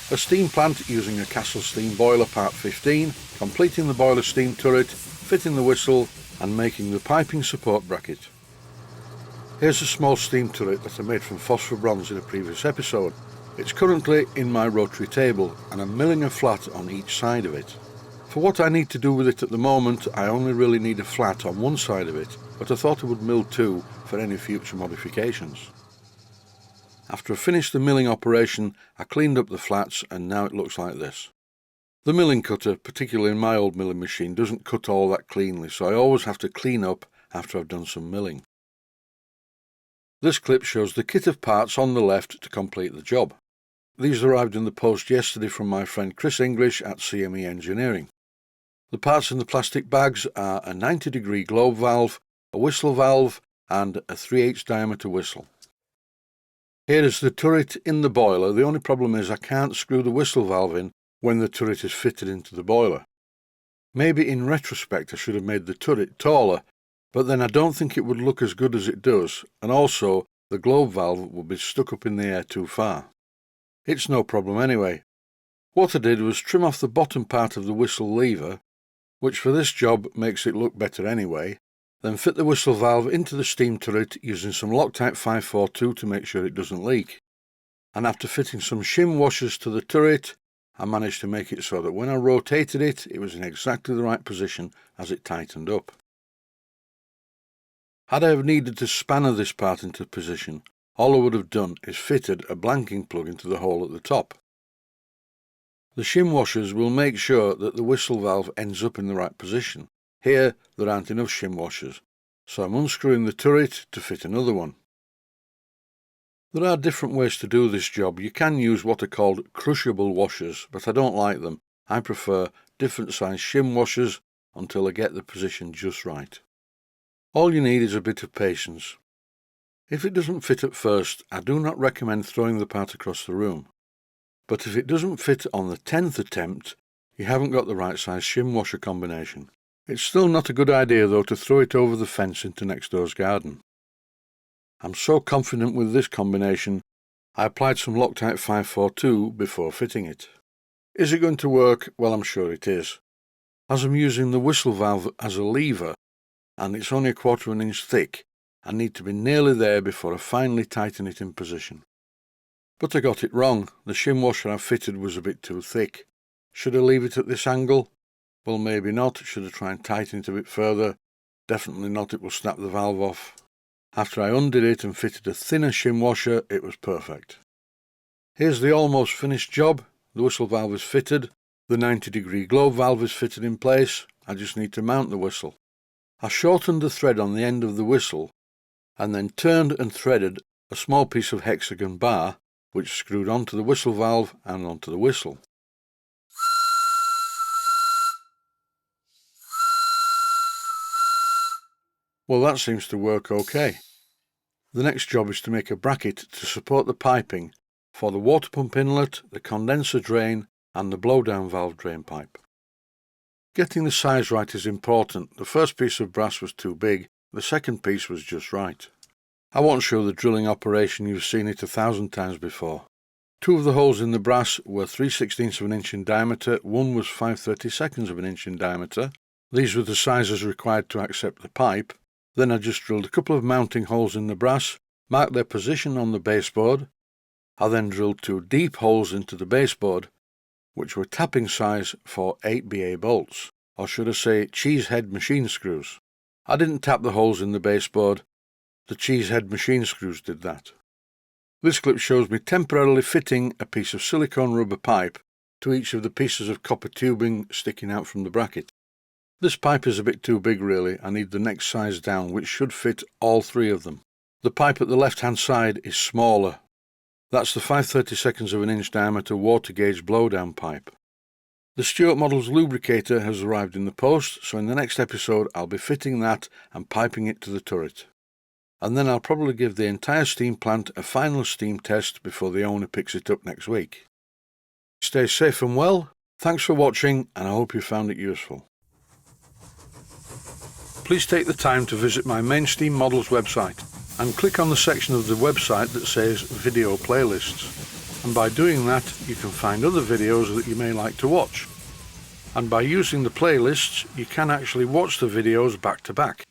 A steam plant using a Castle steam boiler part 15, completing the boiler steam turret, fitting the whistle and making the piping support bracket. Here's a small steam turret that I made from phosphor bronze in a previous episode. It's currently in my rotary table and I'm milling a flat on each side of it. For what I need to do with it at the moment, I only really need a flat on one side of it, but I thought I would mill two for any future modifications. After I finished the milling operation, I cleaned up the flats and now it looks like this. The milling cutter, particularly in my old milling machine, doesn't cut all that cleanly, so I always have to clean up after I've done some milling. This clip shows the kit of parts on the left to complete the job. These arrived in the post yesterday from my friend Chris English at CME Engineering. The parts in the plastic bags are a 90-degree globe valve, a whistle valve and a 3/8 diameter whistle. Here is the turret in the boiler. The only problem is I can't screw the whistle valve in when the turret is fitted into the boiler. Maybe in retrospect I should have made the turret taller, but then I don't think it would look as good as it does, and also the globe valve would be stuck up in the air too far. It's no problem anyway. What I did was trim off the bottom part of the whistle lever, which for this job makes it look better anyway, then fit the whistle valve into the steam turret using some Loctite 542 to make sure it doesn't leak. And after fitting some shim washers to the turret, I managed to make it so that when I rotated it, it was in exactly the right position as it tightened up. Had I have needed to spanner this part into position, all I would have done is fitted a blanking plug into the hole at the top. The shim washers will make sure that the whistle valve ends up in the right position. Here there aren't enough shim washers, so I'm unscrewing the turret to fit another one. There are different ways to do this job. You can use what are called crushable washers, but I don't like them. I prefer different size shim washers until I get the position just right. All you need is a bit of patience. If it doesn't fit at first, I do not recommend throwing the part across the room. But if it doesn't fit on the 10th attempt, you haven't got the right size shim washer combination. It's still not a good idea though to throw it over the fence into next door's garden. I'm so confident with this combination, I applied some Loctite 542 before fitting it. Is it going to work? Well, I'm sure it is. As I'm using the whistle valve as a lever, and it's only 1/4 of an inch thick, I need to be nearly there before I finally tighten it in position. But I got it wrong. The shim washer I fitted was a bit too thick. Should I leave it at this angle? Well, maybe not. Should I try and tighten it a bit further? Definitely not, it will snap the valve off. After I undid it and fitted a thinner shim washer, it was perfect. Here's the almost finished job. The whistle valve is fitted. The 90-degree globe valve is fitted in place. I just need to mount the whistle. I shortened the thread on the end of the whistle and then turned and threaded a small piece of hexagon bar which screwed onto the whistle valve and onto the whistle. Well, that seems to work okay. The next job is to make a bracket to support the piping for the water pump inlet, the condenser drain and the blowdown valve drain pipe. Getting the size right is important. The first piece of brass was too big, the second piece was just right. I won't show the drilling operation, you've seen it 1,000 times before. Two of the holes in the brass were 3/16 of an inch in diameter, one was 5/32 of an inch in diameter. These were the sizes required to accept the pipe. Then I just drilled a couple of mounting holes in the brass, marked their position on the baseboard. I then drilled 2 deep holes into the baseboard, which were tapping size for 8BA bolts, or should I say cheesehead machine screws. I didn't tap the holes in the baseboard, the cheesehead machine screws did that. This clip shows me temporarily fitting a piece of silicone rubber pipe to each of the pieces of copper tubing sticking out from the bracket. This pipe is a bit too big really. I need the next size down, which should fit all 3 of them. The pipe at the left hand side is smaller. That's the 5/32 of an inch diameter water gauge blowdown pipe. The Stuart Models lubricator has arrived in the post, so in the next episode I'll be fitting that and piping it to the turret. And then I'll probably give the entire steam plant a final steam test before the owner picks it up next week. Stay safe and well. Thanks for watching and I hope you found it useful. Please take the time to visit my main Steam Models website and click on the section of the website that says Video Playlists. and by doing that you can find other videos that you may like to watch. And by using the playlists you can actually watch the videos back to back.